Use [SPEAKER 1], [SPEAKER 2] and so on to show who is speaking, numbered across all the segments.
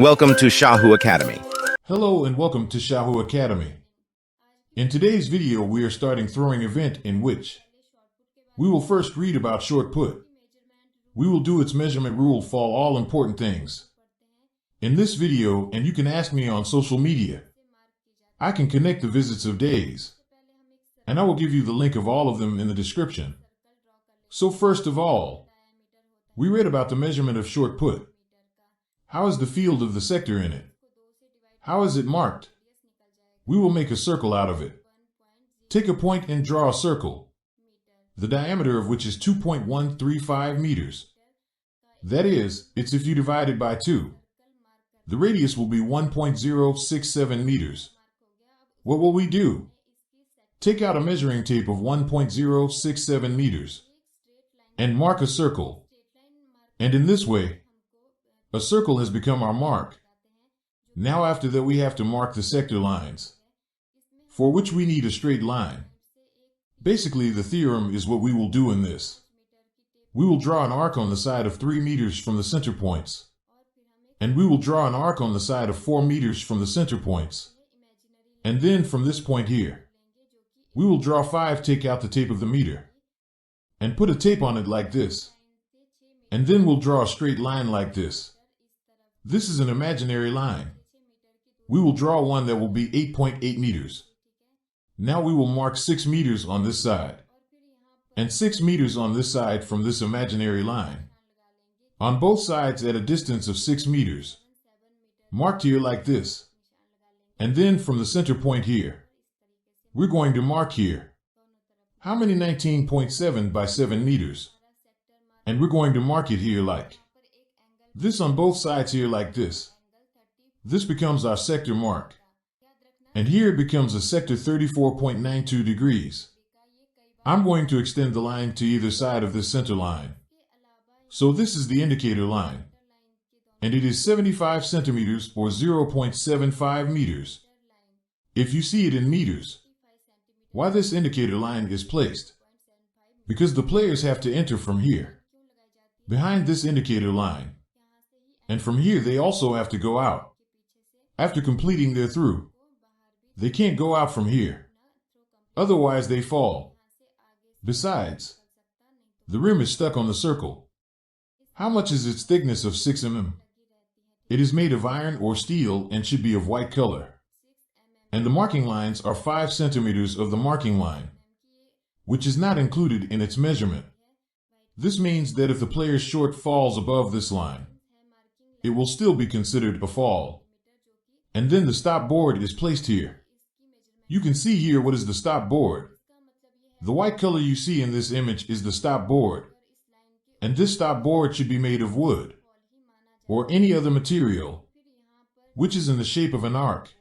[SPEAKER 1] Welcome to Shahu Academy.
[SPEAKER 2] Hello and welcome to Shahu Academy. In today's video, we are starting throwing event in which we will first read about short put. We will do its measurement rule for all important things. In this video, and you can ask me on social media, I can connect the visits of days, and I will give you the link of all of them in the description. So first of all, we read about the measurement of short put. How is the field of the sector in it? How is it marked? We will make a circle out of it. Take a point and draw a circle, the diameter of which is 2.135 meters. That is, it's if you divide it by 2. The radius will be 1.067 meters. What will we do? Take out a measuring tape of 1.067 meters and mark a circle. And in this way, a circle has become our mark. Now after that we have to mark the sector lines, for which we need a straight line. Basically the theorem is what we will do in this. We will draw an arc on the side of 3 meters from the center points, and we will draw an arc on the side of 4 meters from the center points. And then from this point here, we will draw 5, take out the tape of the meter, and put a tape on it like this. And then we'll draw a straight line like this. This is an imaginary line. We will draw one that will be 8.8 meters. Now we will mark 6 meters on this side, and 6 meters on this side from this imaginary line. On both sides at a distance of 6 meters, marked here like this. And then from the center point here, we're going to mark here. How many 19.7 by 7 meters? And we're going to mark it here like this on both sides here like this. This becomes our sector mark. And here it becomes a sector 34.92 degrees. I'm going to extend the line to either side of this center line. So this is the indicator line. And it is 75 centimeters or 0.75 meters. If you see it in meters, why this indicator line is placed? Because the players have to enter from here, behind this indicator line. And from here they also have to go out. After completing their through, they can't go out from here. Otherwise they fall. Besides, the rim is stuck on the circle. How much is its thickness of 6 mm? It is made of iron or steel and should be of white color. And the marking lines are 5 centimeters of the marking line, which is not included in its measurement. This means that if the player's short falls above this line, it will still be considered a fall. And then the stop board is placed here. You can see here what is the stop board. The white color you see in this image is the stop board. And this stop board should be made of wood or any other material, which is in the shape of an arc,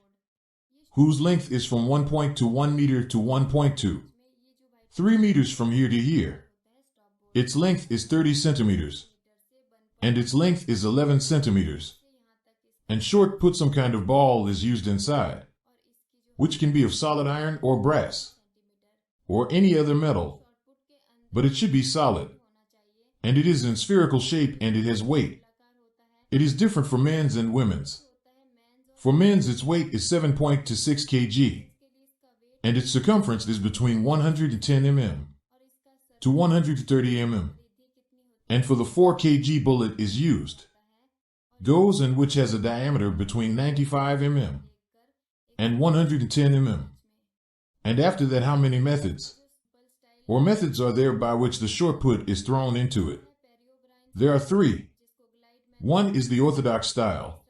[SPEAKER 2] whose length is from 1 point to 1 meter to 1.2. 3 meters from here to here. Its length is 30 centimeters. And its length is 11 centimeters. And short put some kind of ball is used inside, which can be of solid iron or brass, or any other metal. But it should be solid. And it is in spherical shape and it has weight. It is different for men's and women's. For men's its weight is 7.6 kg. And its circumference is between 110 mm to 130 mm. And for the 4 kg bullet is used, goes and which has a diameter between 95 mm and 110 mm. And after that, how many methods or methods are there by which the short put is thrown into it? There are 3. One is the orthodox style,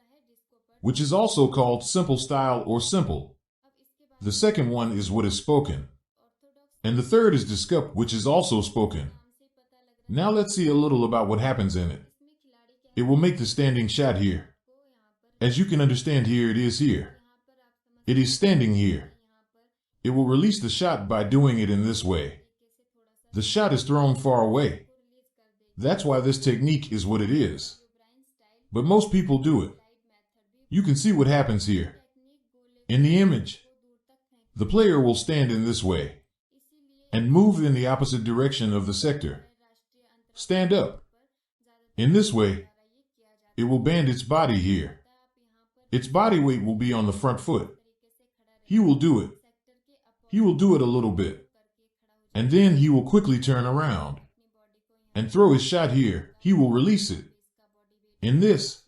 [SPEAKER 2] which is also called simple style or simple. The second one is what is spoken. And the third is the scup, which is also spoken. Now let's see a little about what happens in it. It will make the standing shot here. As you can understand here, it is here. It is standing here. It will release the shot by doing it in this way. The shot is thrown far away. That's why this technique is what it is. But most people do it. You can see what happens here. In the image, the player will stand in this way and move in the opposite direction of the sector. Stand up. In this way, it will bend its body here. Its body weight will be on the front foot. He will do it. He will do it a little bit. And then he will quickly turn around and throw his shot here. He will release it. In this,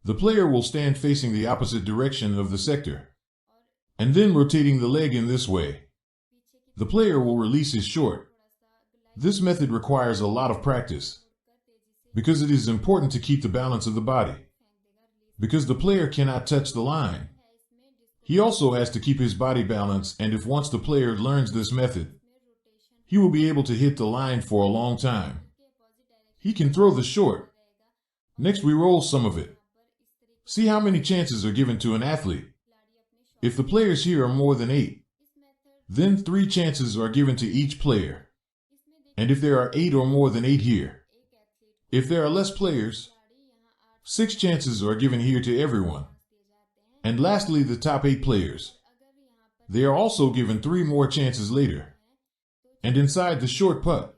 [SPEAKER 2] the player will stand facing the opposite direction of the sector and then rotating the leg in this way. The player will release his short. This method requires a lot of practice because it is important to keep the balance of the body, because the player cannot touch the line. He also has to keep his body balance, and if once the player learns this method, he will be able to hit the line for a long time. He can throw the short. Next, we roll some of it. See how many chances are given to an athlete. If the players here are more than 8, then 3 chances are given to each player. And if there are 8 or more than 8 here, if there are less players, 6 chances are given here to everyone. And lastly, the top 8 players. They are also given 3 more chances later. And inside the short putt,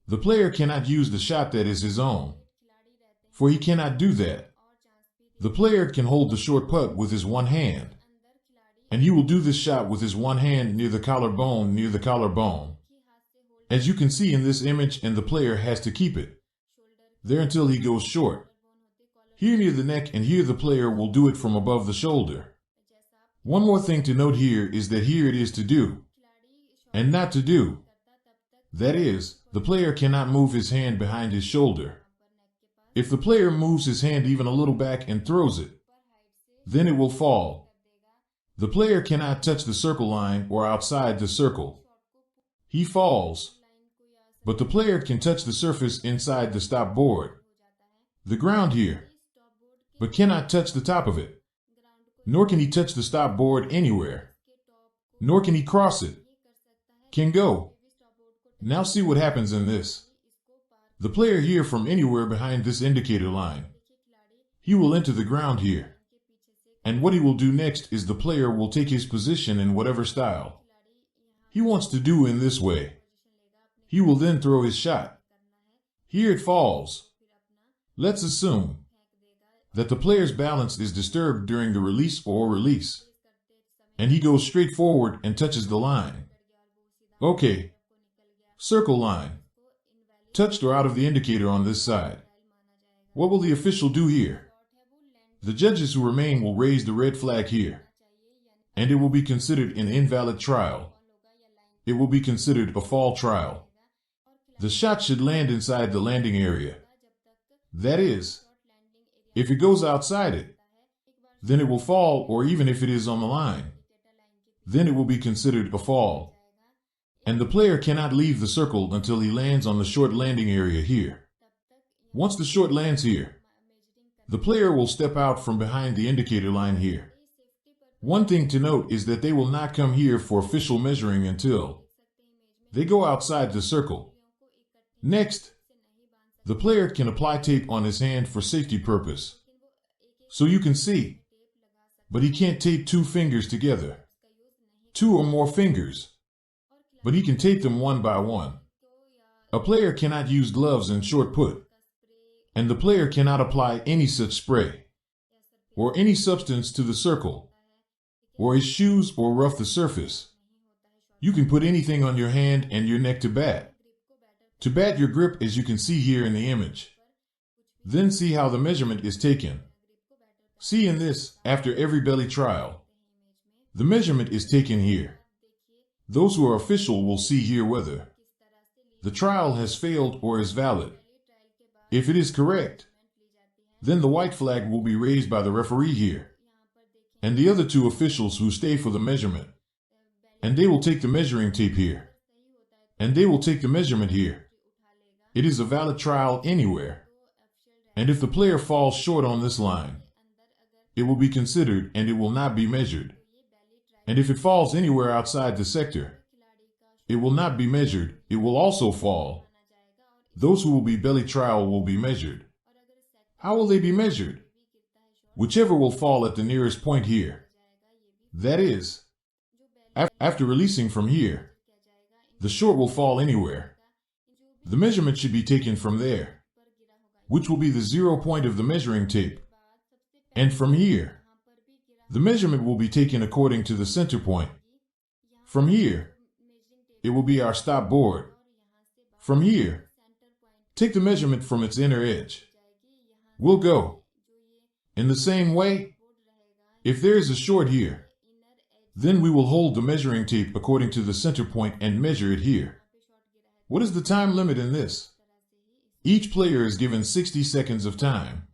[SPEAKER 2] the player cannot use the shot that is his own, for he cannot do that. The player can hold the short putt with his one hand, and he will do this shot with his one hand near the collarbone, as you can see in this image, and the player has to keep it there until he goes short. Here near the neck, and here the player will do it from above the shoulder. One more thing to note here is that here it is to do and not to do. That is, the player cannot move his hand behind his shoulder. If the player moves his hand even a little back and throws it, then it will fall. The player cannot touch the circle line or outside the circle. He falls. But the player can touch the surface inside the stop board, the ground here, but cannot touch the top of it. Nor can he touch the stop board anywhere. Nor can he cross it. Can go. Now see what happens in this. The player here from anywhere behind this indicator line, he will enter the ground here. And what he will do next is the player will take his position in whatever style he wants to do in this way. He will then throw his shot. Here it falls. Let's assume that the player's balance is disturbed during the release, and he goes straight forward and touches the line. Okay. Circle line. Touched or out of the indicator on this side. What will the official do here? The judges who remain will raise the red flag here, and it will be considered an invalid trial. It will be considered a foul trial. The shot should land inside the landing area. That is, if it goes outside it, then it will fall, or even if it is on the line, then it will be considered a fall. And the player cannot leave the circle until he lands on the short landing area here. Once the short lands here, the player will step out from behind the indicator line here. One thing to note is that they will not come here for official measuring until they go outside the circle. Next, the player can apply tape on his hand for safety purpose, so you can see, but he can't tape 2 fingers together, 2 or more fingers, but he can tape them one by one. A player cannot use gloves in short put, and the player cannot apply any such spray or any substance to the circle or his shoes or rough the surface. You can put anything on your hand and your neck to bat your grip, as you can see here in the image. Then see how the measurement is taken. See in this, after every belly trial, the measurement is taken here. Those who are official will see here whether the trial has failed or is valid. If it is correct, then the white flag will be raised by the referee here, and the other 2 officials who stay for the measurement. And they will take the measuring tape here, and they will take the measurement here. It is a valid trial anywhere. And if the player falls short on this line, it will be considered and it will not be measured. And if it falls anywhere outside the sector, it will not be measured, it will also fall. Those who will be belly trial will be measured. How will they be measured? Whichever will fall at the nearest point here. That is, after releasing from here, the short will fall anywhere. The measurement should be taken from there, which will be the 0 point of the measuring tape. And from here, the measurement will be taken according to the center point. From here, it will be our stop board. From here, take the measurement from its inner edge. We'll go. In the same way, if there is a short here, then we will hold the measuring tape according to the center point and measure it here. What is the time limit in this? Each player is given 60 seconds of time.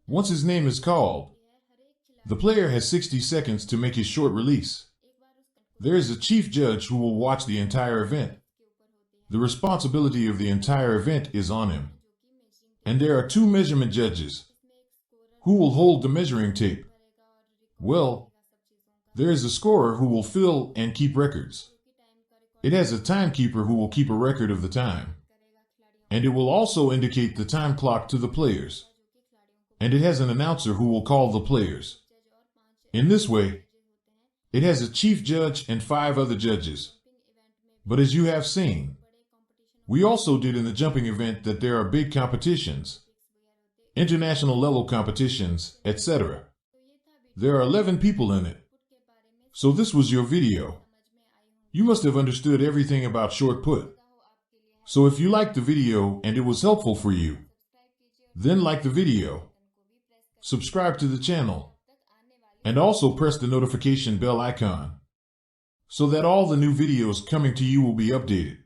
[SPEAKER 2] Once his name is called, the player has 60 seconds to make his short release. There is a chief judge who will watch the entire event. The responsibility of the entire event is on him. And there are 2 measurement judges. Who will hold the measuring tape? Well, there is a scorer who will fill and keep records. It has a timekeeper who will keep a record of the time. And it will also indicate the time clock to the players. And it has an announcer who will call the players. In this way, it has a chief judge and 5 other judges. But as you have seen, we also did in the jumping event that there are big competitions, international level competitions, etc. There are 11 people in it. So this was your video. You must have understood everything about short put. So if you liked the video and it was helpful for you, then like the video, subscribe to the channel, and also press the notification bell icon so that all the new videos coming to you will be updated.